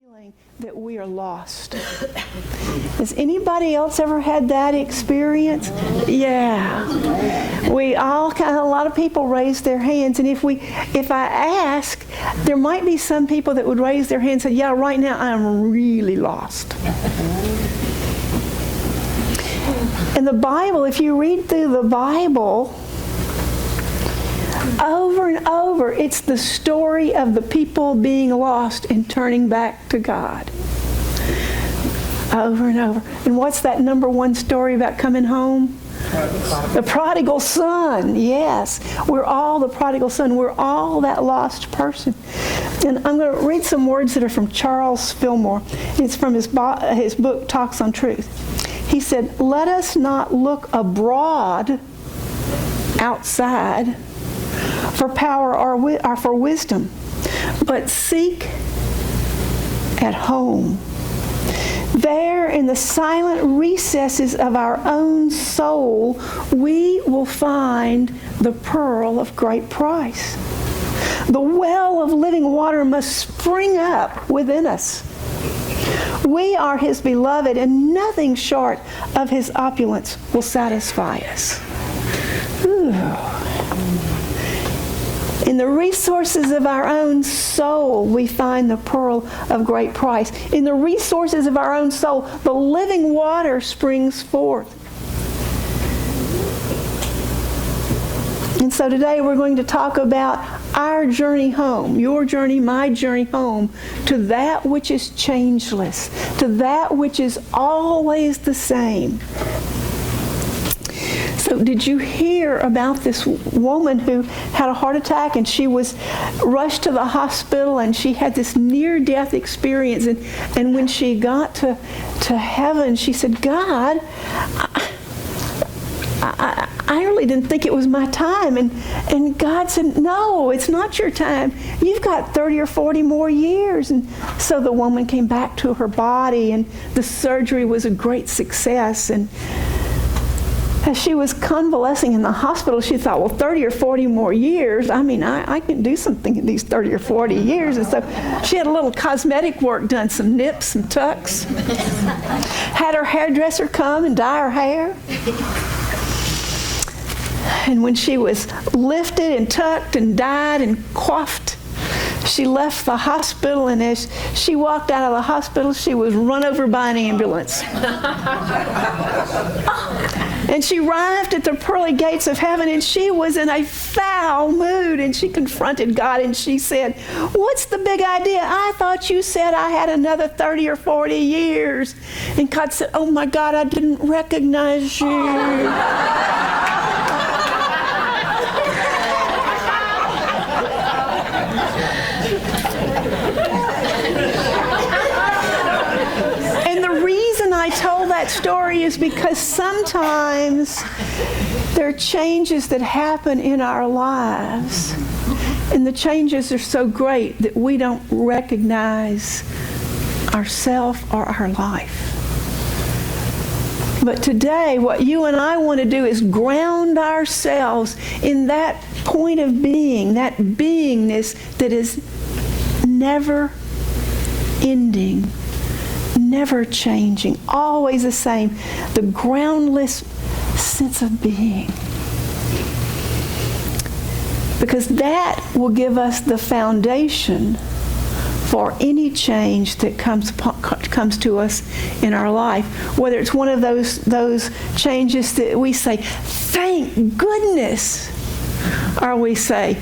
Feeling that we are lost. Has anybody else ever had that experience? Yeah. We all a lot of people raise their hands, and if I ask, there might be some people that would raise their hands and say, yeah, right now I'm really lost. In the Bible, if you read through the Bible, over and over, it's the story of the people being lost and turning back to God. Over and over. And what's that number one story about coming home? The prodigal son. Yes. We're all the prodigal son. We're all that lost person. And I'm going to read some words that are from Charles Fillmore. It's from his book, Talks on Truth. He said, "Let us not look abroad, outside, for power or for wisdom, but seek at home. There in the silent recesses of our own soul, we will find the pearl of great price. The well of living water must spring up within us. We are His beloved, and nothing short of His opulence will satisfy us." Ooh. In the resources of our own soul, we find the pearl of great price. In the resources of our own soul, the living water springs forth. And so today we're going to talk about our journey home, your journey, my journey home, to that which is changeless, to that which is always the same. So did you hear about this woman who had a heart attack, and she was rushed to the hospital, and she had this near-death experience, and when she got to heaven, she said, "God, I really didn't think it was my time." And God said, "No, it's not your time. You've got 30 or 40 more years." And so the woman came back to her body, and the surgery was a great success. And as she was convalescing in the hospital, she thought, well, 30 or 40 more years, I can do something in these 30 or 40 years. And so she had a little cosmetic work done, some nips, some tucks. Had her hairdresser come and dye her hair. And when she was lifted and tucked and dyed and coiffed, she left the hospital, and as she walked out of the hospital, she was run over by an ambulance. And she arrived at the pearly gates of heaven, and she was in a foul mood, and she confronted God, and she said, "What's the big idea? I thought you said I had another 30 or 40 years. And God said, "Oh my God, I didn't recognize you." I told that story is because sometimes there are changes that happen in our lives, and the changes are so great that we don't recognize ourselves or our life. But today, what you and I want to do is ground ourselves in that point of being, that beingness that is never ending, never changing, always the same, the groundless sense of being. Because that will give us the foundation for any change that comes to us in our life. Whether it's one of those changes that we say, "Thank goodness," or we say,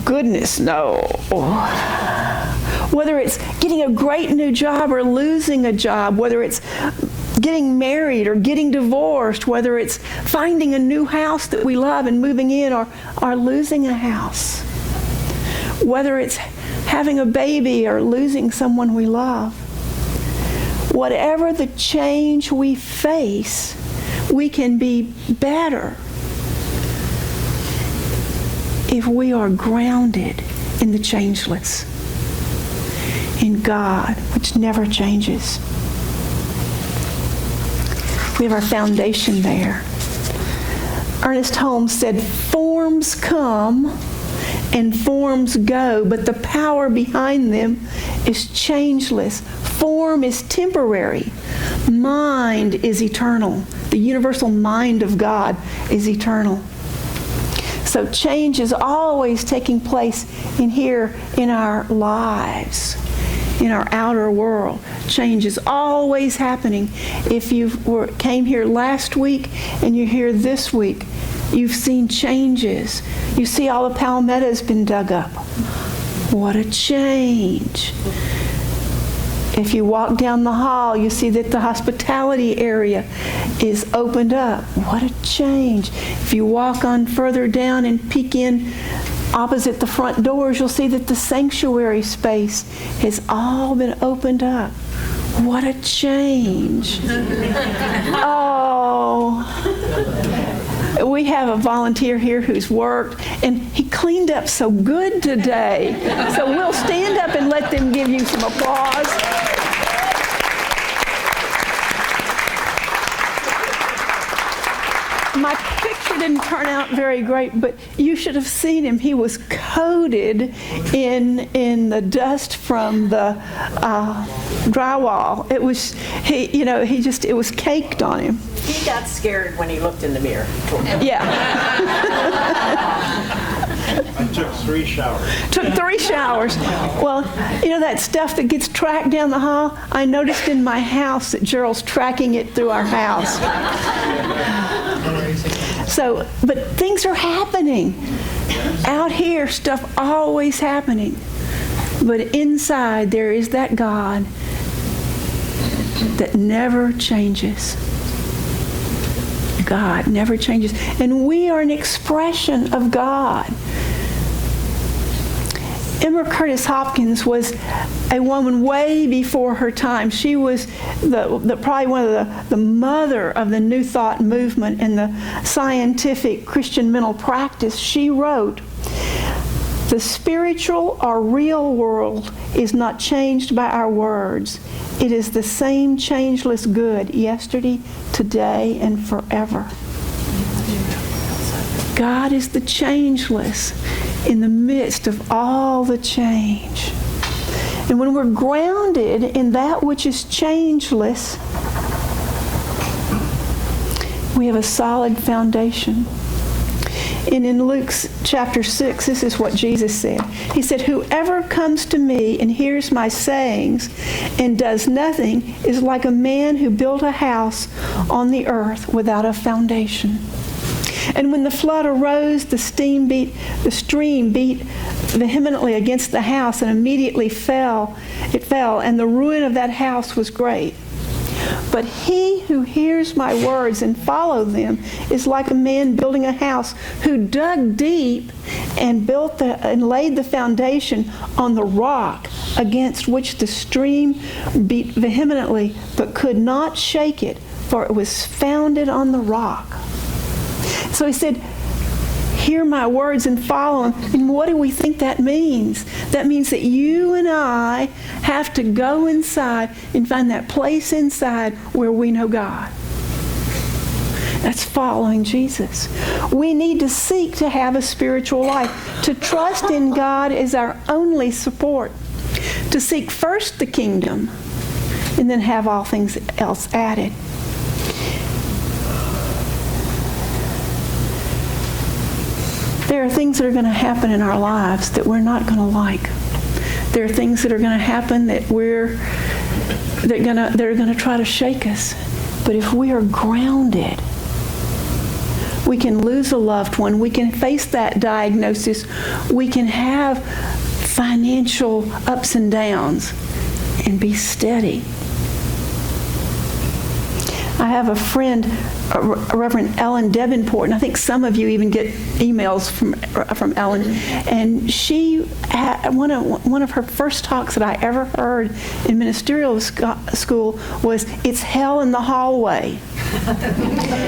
"Goodness, no." Whether it's getting a great new job or losing a job, whether it's getting married or getting divorced, whether it's finding a new house that we love and moving in, or losing a house, whether it's having a baby or losing someone we love. Whatever the change we face, we can be better if we are grounded in the changeless, in God, which never changes. We have our foundation there. Ernest Holmes said, "Forms come and forms go, but the power behind them is changeless. Form is temporary. Mind is eternal. The universal mind of God is eternal. So change is always taking place in here in our lives, in our outer world. Change is always happening. If you came here last week and you're here this week, you've seen changes. You see all the palmetto has been dug up. What a change. If you walk down the hall, you see that the hospitality area is opened up. What a change. If you walk on further down and peek in opposite the front doors, you'll see that the sanctuary space has all been opened up. What a change. Oh. We have a volunteer here who's worked, and he cleaned up so good today. So we'll stand up and let them give you some applause. My picture didn't turn out very great, but you should have seen him. He was coated in the dust from the drywall. It was it was caked on him. He got scared when he looked in the mirror. Yeah. I took 3 showers. Took 3 showers. Well, that stuff that gets tracked down the hall, I noticed in my house that Gerald's tracking it through our house. So, but things are happening. Out here, stuff always happening. But inside, there is that God that never changes. God never changes. And we are an expression of God. Emma Curtis Hopkins was a woman way before her time. She was probably one of the mother of the New Thought movement and the scientific Christian mental practice. She wrote, "The spiritual or real world is not changed by our words. It is the same changeless good yesterday, today, and forever." God is the changeless in the midst of all the change. And when we're grounded in that which is changeless, we have a solid foundation. And in Luke chapter 6, this is what Jesus said. He said, "Whoever comes to me and hears my sayings and does nothing is like a man who built a house on the earth without a foundation. And when the flood arose, the stream beat vehemently against the house and immediately fell, and the ruin of that house was great. But he who hears my words and follows them is like a man building a house who dug deep and laid the foundation on the rock against which the stream beat vehemently, but could not shake it, for it was founded on the rock." So he said, hear my words and follow them. And what do we think that means? That means that you and I have to go inside and find that place inside where we know God. That's following Jesus. We need to seek to have a spiritual life, to trust in God as our only support, to seek first the kingdom, and then have all things else added. There are things that are going to happen in our lives that we're not going to like. There are things that are going to happen that are going to try to shake us. But if we are grounded, we can lose a loved one. We can face that diagnosis. We can have financial ups and downs and be steady. I have a friend, Reverend Ellen Debenport, and I think some of you even get emails from Ellen. And she had one of her first talks that I ever heard in ministerial school was, "It's hell in the hallway."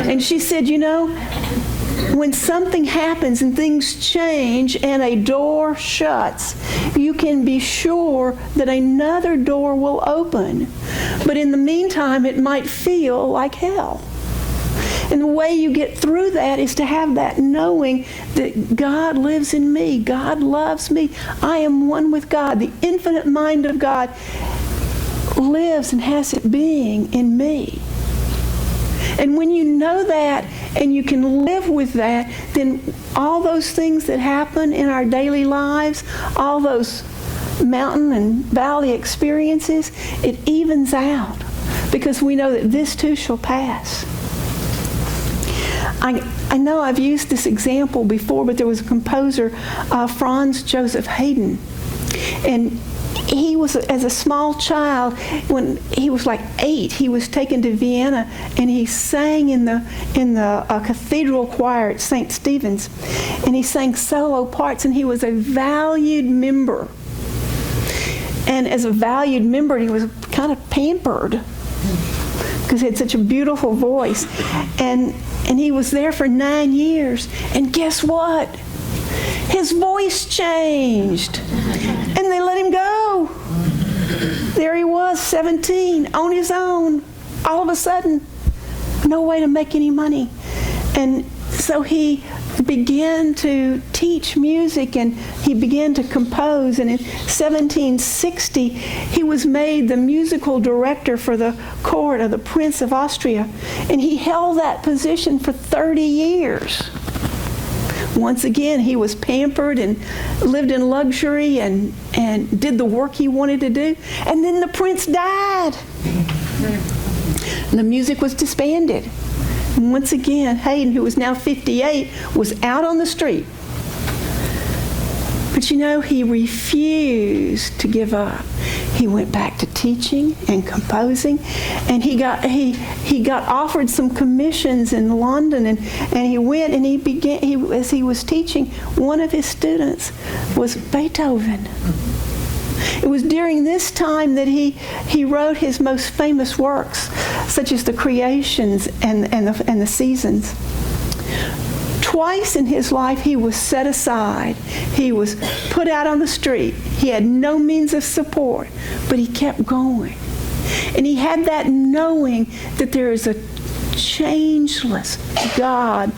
And she said, when something happens and things change and a door shuts, you can be sure that another door will open. But in the meantime, it might feel like hell. And the way you get through that is to have that knowing that God lives in me. God loves me. I am one with God. The infinite mind of God lives and has its being in me. And when you know that and you can live with that, then all those things that happen in our daily lives, all those mountain and valley experiences, it evens out because we know that this too shall pass. I know I've used this example before, but there was a composer, Franz Joseph Haydn, and he was, as a small child, when he was like 8, he was taken to Vienna and he sang in the cathedral choir at St. Stephen's, and he sang solo parts, and he was a valued member. And as a valued member, he was kind of pampered because he had such a beautiful voice. And he was there for 9 years. And guess what? His voice changed. And they let him go. There he was, 17, on his own. All of a sudden, no way to make any money. And so he began to teach music and he began to compose. And in 1760, he was made the musical director for the court of the Prince of Austria. And he held that position for 30 years. Once again, he was pampered and lived in luxury and did the work he wanted to do. And then the prince died. And the music was disbanded. And once again, Haydn, who was now 58, was out on the street. But you know, he refused to give up. He went back to teaching and composing, and he got offered some commissions in London, and he went and he began. As he was teaching, one of his students was Beethoven. It was during this time that he wrote his most famous works, such as the Creations and the Seasons. Twice in his life he was set aside. He was put out on the street. He had no means of support, but he kept going. And he had that knowing that there is a changeless God,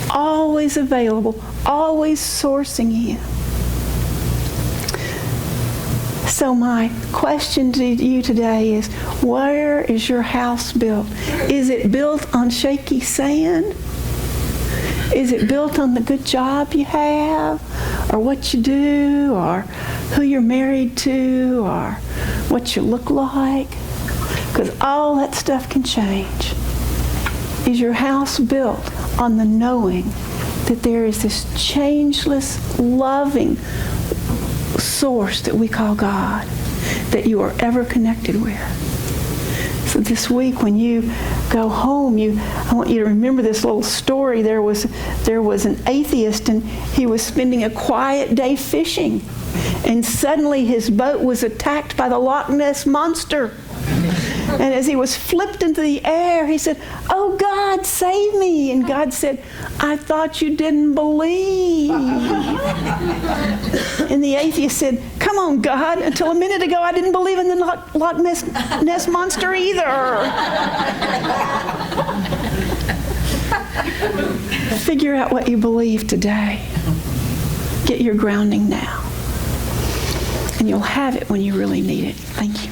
always available, always sourcing him. So my question to you today is, where is your house built? Is it built on shaky sand? Is it built on the good job you have, or what you do, or who you're married to, or what you look like? Because all that stuff can change. Is your house built on the knowing that there is this changeless, loving source that we call God, that you are ever connected with? So this week when you go home, I want you to remember this little story. There was an atheist, and he was spending a quiet day fishing, and suddenly his boat was attacked by the Loch Ness Monster. And as he was flipped into the air, he said, "Oh God, save me." And God said, "I thought you didn't believe." And the atheist said, "Come on, God, until a minute ago I didn't believe in the Loch Ness Monster either." Figure out what you believe today. Get your grounding now. And you'll have it when you really need it. Thank you.